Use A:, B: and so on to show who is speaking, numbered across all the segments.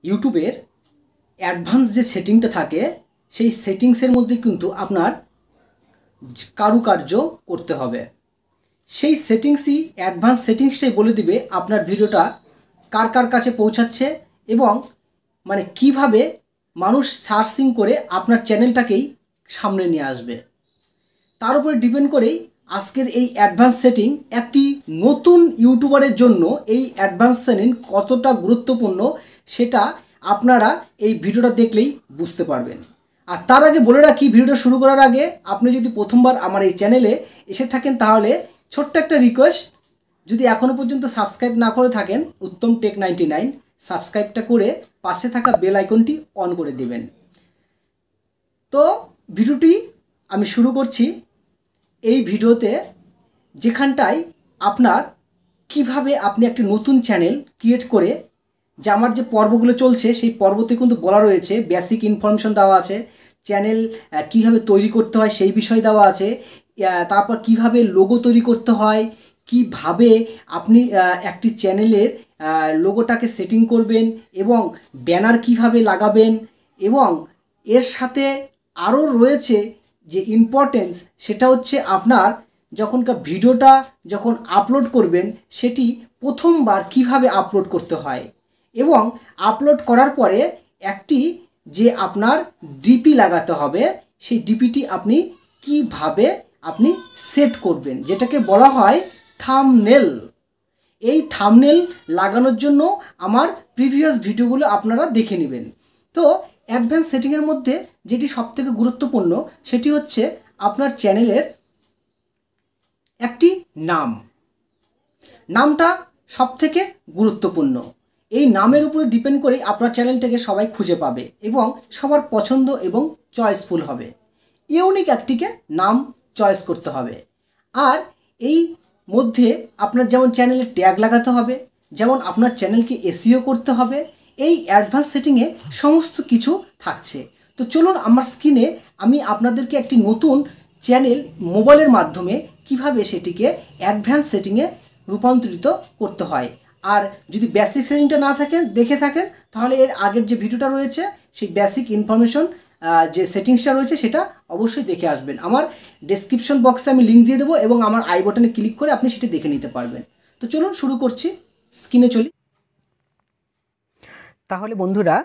A: ইউটিউবের অ্যাডভান্স যে সেটিংটা থাকে সেই সেটিংসের মধ্যে কিন্তু আপনার কারুকার্য করতে হবে। সেই সেটিংসই অ্যাডভান্স সেটিংসটাই বলে দিবে আপনার ভিডিওটা কার কার কাছে পৌঁছাচ্ছে এবং কিভাবে মানুষ সার্চিং করে আপনার চ্যানেলটাকেই সামনে নিয়ে আসবে। তার উপরে ডিপেন্ড করেই আজকের এই অ্যাডভান্স সেটিং একটি নতুন ইউটিউবারের জন্য এই অ্যাডভান্স সেটিং কতটা গুরুত্বপূর্ণ সেটা আপনারা এই ভিডিওটা দেখলেই বুঝতে পারবেন। আর তার আগে বলে রাখি, ভিডিওটা শুরু করার আগে আপনি যদি প্রথমবার আমার এই চ্যানেলে এসে থাকেন তাহলে ছোট্ট একটা রিকোয়েস্ট, যদি এখনও পর্যন্ত সাবস্ক্রাইব না করে থাকেন উত্তম টেক 99 সাবস্ক্রাইবটা করে পাশে থাকা বেল আইকনটি অন করে দেবেন। তো ভিডিওটি আমি শুরু করছি। এই ভিডিওতে যেখানটায় আপনার কিভাবে আপনি একটি নতুন চ্যানেল ক্রিয়েট করে, যে আমার যে পর্বগুলো চলছে সেই পর্বতে কিন্তু বলা রয়েছে, বেসিক ইনফরমেশন দেওয়া আছে, চ্যানেল কিভাবে তৈরি করতে হয় সেই বিষয় দেওয়া আছে, তারপর কিভাবে লোগো তৈরি করতে হয়, কিভাবে আপনি একটি চ্যানেলের লোগোটাকে সেটিং করবেন এবং ব্যানার কিভাবে লাগাবেন, এবং এর সাথে আরও রয়েছে যে ইম্পর্টেন্স, সেটা হচ্ছে আপনার যখনকার ভিডিওটা যখন আপলোড করবেন সেটি প্রথমবার কিভাবে আপলোড করতে হয় এবং আপলোড করার পরে একটি যে আপনার ডিপি লাগাতে হবে সেই ডিপিটি আপনি কিভাবে আপনি সেট করবেন, যেটাকে বলা হয় থাম্বনেল। এই থাম্বনেল লাগানোর জন্য আমার প্রিভিয়াস ভিডিওগুলো আপনারা দেখে নেবেন। তো অ্যাডভান্স সেটিংয়ের মধ্যে যেটি সবথেকে গুরুত্বপূর্ণ সেটি হচ্ছে আপনার চ্যানেলের একটি নামটা সবথেকে গুরুত্বপূর্ণ। এই নামের উপরে ডিপেন্ড করেই আপনার চ্যানেলটাকে সবাই খুঁজে পাবে এবং সবার পছন্দ এবং চয়েসফুল হবে। ইউনিক একটিকে নাম চয়েস করতে হবে। আর এই মধ্যে আপনার যেমন চ্যানেলে ট্যাগ লাগাতে হবে, যেমন আপনার চ্যানেলকে এসইও করতে হবে, এই অ্যাডভান্স সেটিংয়ে সমস্ত কিছু থাকছে। তো চলুন আমার স্ক্রিনে আমি আপনাদেরকে একটি নতুন চ্যানেল মোবাইলের মাধ্যমে কিভাবে সেটিকে অ্যাডভান্স সেটিংয়ে রূপান্তরিত করতে হয়। আর যদি বেসিক সেটিংটা না দেখে থাকেন তাহলে এর আগের যে ভিডিওটা রয়েছে সেই বেসিক ইনফরমেশন যে সেটিংসটা রয়েছে সেটা অবশ্যই দেখে আসবেন। আমার ডেসক্রিপশন বক্সে আমি লিঙ্ক দিয়ে দেবো এবং আমার আই বাটনে ক্লিক করে আপনি সেটি দেখে নিতে পারবেন। তো চলুন শুরু করছি, স্ক্রিনে চলি। তাহলে বন্ধুরা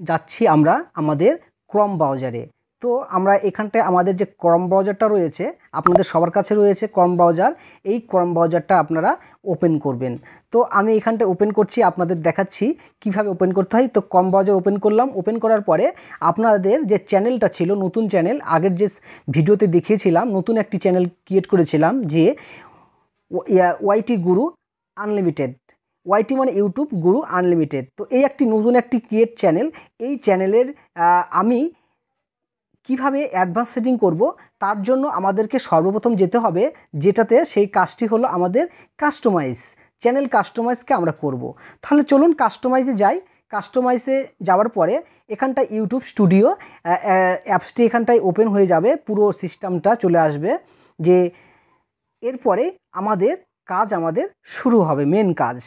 A: যাচ্ছি আমরা আমাদের ক্রম ব্রাউজারে। তো আমরা এখানটায় আমাদের যে ক্রম ব্রাউজারটা রয়েছে, আপনাদের সবার কাছে রয়েছে ক্রম ব্রাউজার। এই ক্রম ব্রাউজারটা আপনারা ওপেন করবেন। তো আমি এখানটায় ওপেন করছি, আপনাদের দেখাচ্ছি কিভাবে ওপেন করতে হয়। তো ক্রম ব্রাউজার ওপেন করলাম। ওপেন করার পরে আপনাদের যে চ্যানেলটা ছিল, নতুন চ্যানেল, আগের যে ভিডিওতে দেখিয়েছিলাম নতুন একটি চ্যানেল ক্রিয়েট করেছিলাম যে ওয়াইটি গুরু আনলিমিটেড, ওয়াইটি মানে ইউটিউব গুরু আনলিমিটেড। তো এই একটি নতুন একটি ক্রিয়েট চ্যানেল। এই চ্যানেলের আমি কিভাবে অ্যাডভান্স সেটিং করব, তার জন্য আমাদেরকে সর্বপ্রথম যেতে হবে যেটাতে, সেই কাজটি হলো আমাদের কাস্টমাইজ। চ্যানেল কাস্টমাইজকে আমরা করব। তাহলে চলুন কাস্টমাইজে যাই। কাস্টমাইজে যাওয়ার পরে এখানটায় ইউটিউব স্টুডিও অ্যাপসটি এখানটায় ওপেন হয়ে যাবে, পুরো সিস্টেমটা চলে আসবে। যে এরপরে আমাদের শুরু হবে, মেন কাজ।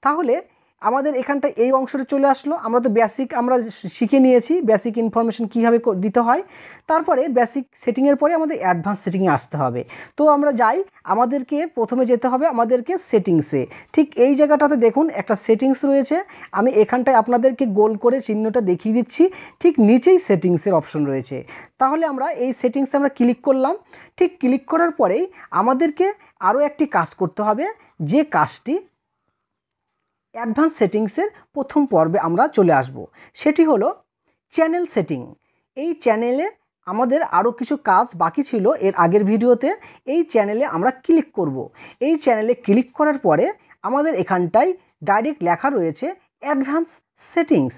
A: তাহলে আমাদের এখানটায় এই অংশটা চলে আসলো। আমরা তো বেসিক আমরা শিখে নিয়েছি বেসিক ইনফরমেশন কীভাবে দিতে হয়। তারপরে বেসিক সেটিংয়ের পরে আমাদের অ্যাডভান্স সেটিংয়ে আসতে হবে। তো আমরা যাই, আমাদেরকে প্রথমে যেতে হবে আমাদেরকে সেটিংসে। ঠিক এই জায়গাটাতে দেখুন একটা সেটিংস রয়েছে। আমি এখানটায় আপনাদেরকে গোল করে চিহ্নটা দেখিয়ে দিচ্ছি। ঠিক নিচেই সেটিংসের অপশন রয়েছে। তাহলে আমরা এই সেটিংসে আমরা ক্লিক করলাম। ঠিক ক্লিক করার পরেই আমাদেরকে আরও একটি কাজ করতে হবে, যে কাজটি অ্যাডভান্স সেটিংসের প্রথম পর্বে আমরা চলে আসব। সেটি হলো চ্যানেল সেটিং। এই চ্যানেলে আমাদের আরও কিছু কাজ বাকি ছিল এর আগের ভিডিওতে। এই চ্যানেলে আমরা ক্লিক করব। এই চ্যানেলে ক্লিক করার পরে আমাদের এখানটায় ডাইরেক্ট লেখা রয়েছে অ্যাডভান্স সেটিংস।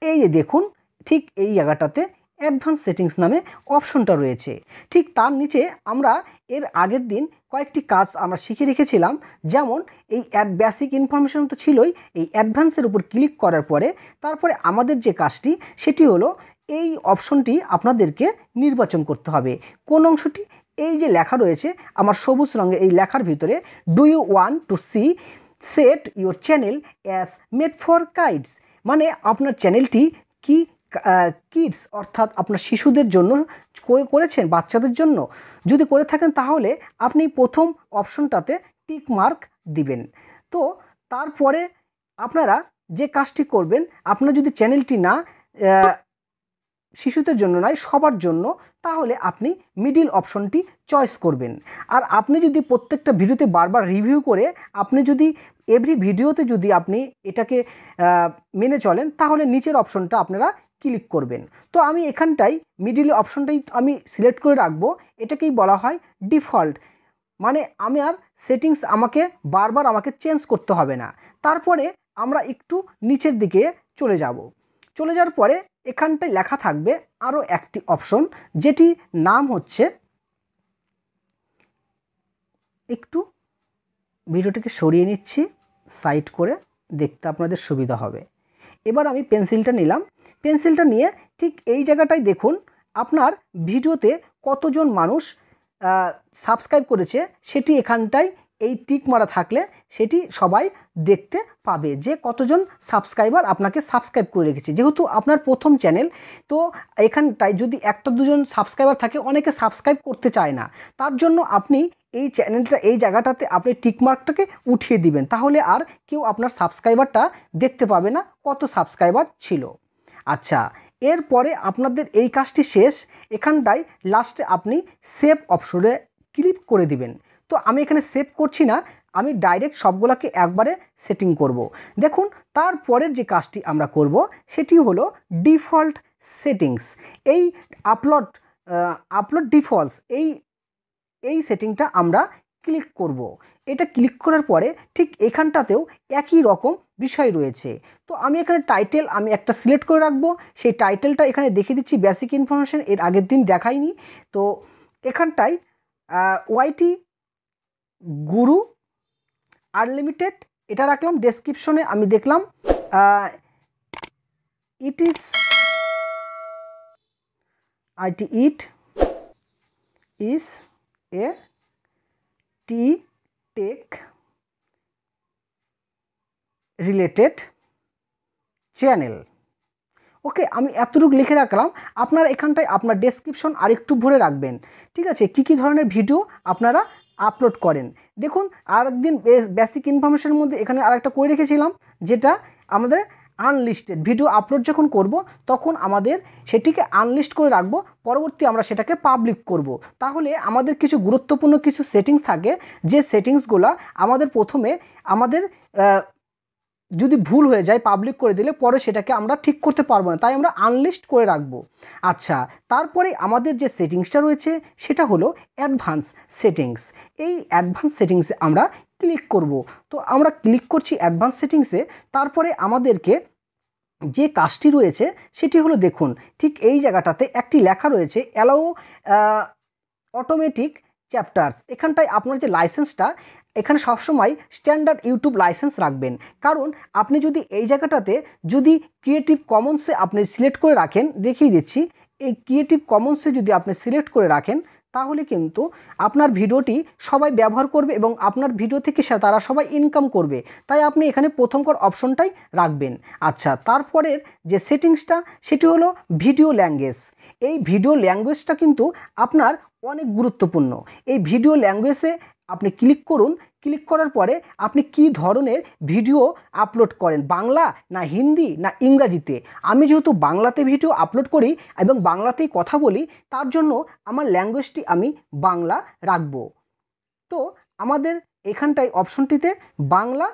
A: এই যে দেখুন, ঠিক এই জায়গাটাতে অ্যাডভান্স সেটিংস নামে অপশনটা রয়েছে। ঠিক তার নিচে আমরা এর আগের দিন কয়েকটি কাজ আমরা শিখে রেখেছিলাম। যেমন এই বেসিক ইনফরমেশন তো ছিলই, এই অ্যাডভান্সের উপর ক্লিক করার পরে তারপরে আমাদের যে কাজটি সেটি হলো এই অপশনটি আপনাদেরকে নির্বাচন করতে হবে। কোন অংশটি? এই যে লেখা রয়েছে আমার সবুজ রঙের এই লেখার ভিতরে, do you want to see set your channel as made for kids, মানে আপনার চ্যানেলটি কি কিডস অর্থাৎ আপনার শিশুদের জন্য করেছেন, বাচ্চাদের জন্য যদি করে থাকেন তাহলে আপনি প্রথম অপশনটাতে টিক মার্ক দিবেন। তো তারপরে আপনারা যে কাজটি করবেন, আপনার যদি চ্যানেলটি না শিশুদের জন্য নয় সবার জন্য, তাহলে আপনি মিডিল অপশনটি চয়েস করবেন। আর আপনি যদি প্রত্যেকটা ভিডিওতে বারবার রিভিউ করে আপনি যদি এভরি ভিডিওতে যদি আপনি এটাকে মেনে চলেন তাহলে নিচের অপশনটা আপনারা ক্লিক করবেন। তো আমি এখানটাই মিডিল অপশনটাই আমি সিলেক্ট করে রাখবো। এটাকেই বলা হয় ডিফল্ট, মানে আমি আর সেটিংস বারবার আমাকে চেঞ্জ করতে হবে না। তারপরে আমরা একটু নিচের দিকে চলে যাওয়ার পরে এখানটায় লেখা থাকবে আরও একটি অপশন, যেটি নাম হচ্ছে, একটু ভিডিওটিকে সরিয়ে নিচ্ছি সাইড করে, দেখতে আপনাদের সুবিধা হবে। এবার আমি পেন্সিলটা নিলাম, পেন্সিলটা নিয়ে ঠিক এই জায়গাটায় দেখুন আপনার ভিডিওতে কতজন মানুষ সাবস্ক্রাইব করেছে সেটি এখানটায় এই টিক মারা থাকলে সেটি সবাই দেখতে পাবে যে কতজন সাবস্ক্রাইবার আপনাকে সাবস্ক্রাইব করে রেখেছে। যেহেতু আপনার প্রথম চ্যানেল, তো এখানটায় যদি একটা দুজন সাবস্ক্রাইবার থাকে, অনেকে সাবস্ক্রাইব করতে চায় না, তার জন্য আপনি এই চ্যানেলটা এই জায়গাটাতে আপনি টিকমার্কটাকে উঠিয়ে দিবেন, তাহলে আর কেউ আপনার সাবস্ক্রাইবারটা দেখতে পাবে না কত সাবস্ক্রাইবার ছিল। আচ্ছা, এরপরে আপনাদের এই কাজটি শেষ, এখানটায় লাস্টে আপনি সেভ অপশনে ক্লিক করে দিবেন। তো আমি এখানে সেভ করছি না, আমি ডাইরেক্ট সবগুলোকে একবারে সেটিং করব। দেখুন তারপরের যে কাজটি আমরা করব সেটি হলো ডিফল্ট সেটিংস। এই আপলোড ডিফল্টস এই সেটিংটা আমরা ক্লিক করব। এটা ক্লিক করার পরে ঠিক এখানটাতেও একই রকম বিষয় রয়েছে। তো আমি এখানে টাইটেল আমি একটা সিলেক্ট করে রাখবো, সেই টাইটেলটা এখানে দেখিয়ে দিচ্ছি বেসিক ইনফরমেশন, এর আগের দিন দেখাইনি। তো এখানটায় ওয়াইটি গুরু আনলিমিটেড এটা রাখলাম। ডেসক্রিপশনে আমি দেখলাম it is a tech related channel. Okay, আমি এতটুকু লিখে রাখলাম। আপনারা এখানটায় আপনার ডেসক্রিপশন আরেকটু ভরে রাখবেন, ঠিক আছে, কী ধরনের ভিডিও আপনারা আপলোড করেন। দেখুন আর একদিন বেসিক ইনফরমেশনের মধ্যে এখানে আরেকটা করে রেখেছিলাম, যেটা আমাদের আনলিস্টেড ভিডিও আপলোড যখন করব তখন আমাদের সেটিকে আনলিস্ট করে রাখবো, পরবর্তী আমরা সেটাকে পাবলিক করব। তাহলে আমাদের কিছু গুরুত্বপূর্ণ কিছু সেটিংস থাকে, যে সেটিংসগুলো আমাদের প্রথমে যদি ভুল হয়ে যায় পাবলিক করে দিলে পরে সেটাকে আমরা ঠিক করতে পারবো না, তাই আমরা আনলিস্ট করে রাখবো। আচ্ছা, তারপরে আমাদের যে সেটিংসটা রয়েছে সেটা হলো অ্যাডভান্স সেটিংস। এই অ্যাডভান্স সেটিংসে আমরা ক্লিক করব। তো আমরা ক্লিক করছি অ্যাডভান্স সেটিংসে। তারপরে আমাদেরকে যে কাজটি রয়েছে সেটি হলো, দেখুন ঠিক এই জায়গাটাতে একটি লেখা রয়েছে অ্যালাউ অটোমেটিক চ্যাপ্টার্স। এখানটায় আপনার যে লাইসেন্সটা এখানে সবসময় স্ট্যান্ডার্ড ইউটিউব লাইসেন্স রাখবেন, কারণ আপনি যদি এই জায়গাটাতে যদি ক্রিয়েটিভ কমন্সে আপনি সিলেক্ট করে রাখেন, দেখিয়ে দিচ্ছি, এই ক্রিয়েটিভ কমন্সে যদি আপনি সিলেক্ট করে রাখেন তাহলে কিন্তু আপনার ভিডিওটি সবাই ব্যবহার করবে এবং আপনার ভিডিও থেকে তারা সবাই ইনকাম করবে, তাই আপনি এখানে প্রথমকার অপশনটাই রাখবেন। আচ্ছা, তারপরের যে সেটিংসটা সেটি হলো ভিডিও ল্যাঙ্গুয়েজ। এই ভিডিও ল্যাঙ্গুয়েজটা কিন্তু আপনার অনেক গুরুত্বপূর্ণ। এই ভিডিও ল্যাঙ্গুয়েজে আপনি ক্লিক করুন, ক্লিক করার পরে আপনি কি ধরনের ভিডিও আপলোড করেন, বাংলা না হিন্দি না ইংরাজিতে। আমি যেহেতু বাংলাতে ভিডিও আপলোড করি এবং বাংলাতেই কথা বলি, তার জন্য আমার ল্যাঙ্গুয়েজটি আমি বাংলা রাখব। তো আমাদের এখানটায় অপশনটিতে বাংলা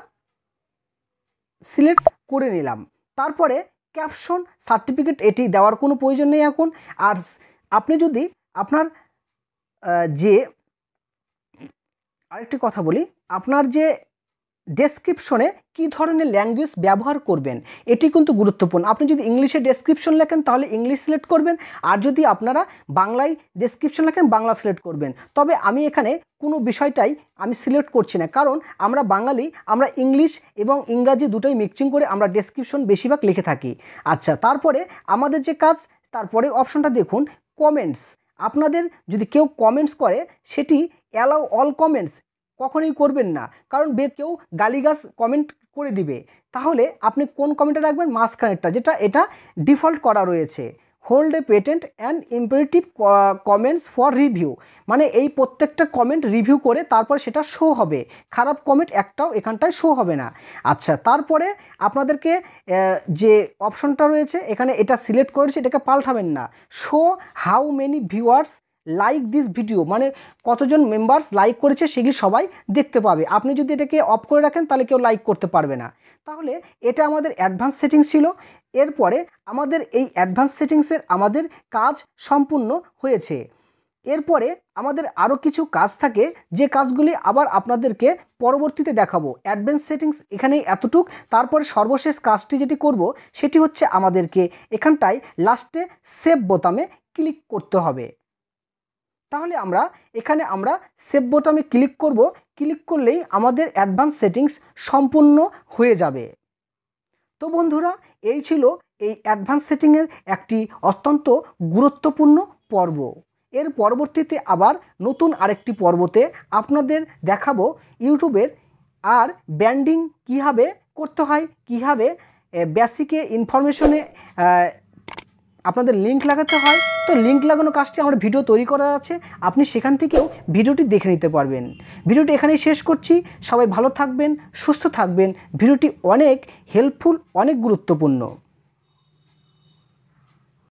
A: সিলেক্ট করে নিলাম। তারপরে ক্যাপশন সার্টিফিকেট এটি দেওয়ার কোনো প্রয়োজন নেই এখন। আর আপনি যদি আপনার যে আরেকটি কথা বলি, আপনার যে ডেসক্রিপশনে কী ধরনের ল্যাঙ্গুয়েজ ব্যবহার করবেন এটি কিন্তু গুরুত্বপূর্ণ। আপনি যদি ইংলিশে ডেসক্রিপশন লেখেন তাহলে ইংলিশ সিলেক্ট করবেন, আর যদি আপনারা বাংলায় ডেসক্রিপশন লেখেন বাংলা সিলেক্ট করবেন। তবে আমি এখানে কোনো বিষয়টাই আমি সিলেক্ট করছি না, কারণ আমরা বাঙালি, আমরা ইংলিশ এবং ইংরাজি দুটোই মিক্সিং করে আমরা ডেসক্রিপশন বেশিরভাগ লিখে থাকি। আচ্ছা, তারপরে আমাদের যে কাজ, তারপরে অপশনটা দেখুন কমেন্টস। আপনাদের যদি কেউ কমেন্টস করে সেটি অ্যালাউ অল কমেন্টস কখনোই করবেন না, কারণ কেউ গালিগালাজ কমেন্ট করে দিবে। তাহলে আপনি কোন কমেন্টটা রাখবেন, মাঝখানেরটা, যেটা এটা ডিফল্ট করা রয়েছে, hold a patent and imperative comments for review, মানে এই প্রত্যেকটা কমেন্ট রিভিউ করে তারপর সেটা শো হবে, খারাপ কমেন্ট একটাও এখানটায় শো হবে না। আচ্ছা, তারপরে আপনাদেরকে যে অপশনটা রয়েছে এখানে এটা সিলেক্ট করেছে, এটাকে পাল্টাবেন না। Show how many viewers like this video, মানে কতজন মেম্বার্স লাইক করেছে সেগুলি সবাই দেখতে পাবে। আপনি যদি এটাকে অফ করে রাখেন তাহলে কেউ লাইক করতে পারবে না। তাহলে এটা আমাদের অ্যাডভান্স সেটিংস ছিল। এরপরে আমাদের এই অ্যাডভান্স সেটিংসের আমাদের কাজ সম্পূর্ণ হয়েছে। এরপরে আমাদের আরও কিছু কাজ থাকে, যে কাজগুলি আবার আপনাদেরকে পরবর্তীতে দেখাবো। অ্যাডভান্স সেটিংস এখানেই এতটুক। তারপরে সর্বশেষ কাজটি যেটি করব সেটি হচ্ছে আমাদেরকে এখানটায় লাস্টে সেভ বোতামে ক্লিক করতে হবে। তাহলে এখানে আমরা সেভ বোতামে ক্লিক করব। ক্লিক করলেই আমাদের অ্যাডভান্স সেটিংস সম্পূর্ণ হয়ে যাবে। তো বন্ধুরা, এই ছিল এই অ্যাডভান্স সেটিংয়ের একটি অত্যন্ত গুরুত্বপূর্ণ পর্ব। এর পরবর্তীতে আবার নতুন আরেকটি পর্বতে আপনাদের দেখাবো ইউটিউবের আর ব্র্যান্ডিং কীভাবে করতে হয়, কীভাবে বেসিকে ইনফরমেশনে আপনাদের লিঙ্ক লাগাতে হয়। তো লিঙ্ক লাগানো কাজটি আমার ভিডিও তৈরি করা আছে, আপনি সেখান থেকেও ভিডিওটি দেখে নিতে পারবেন। ভিডিওটি এখানেই শেষ করছি। সবাই ভালো থাকবেন, সুস্থ থাকবেন। ভিডিওটি অনেক হেল্পফুল, অনেক গুরুত্বপূর্ণ।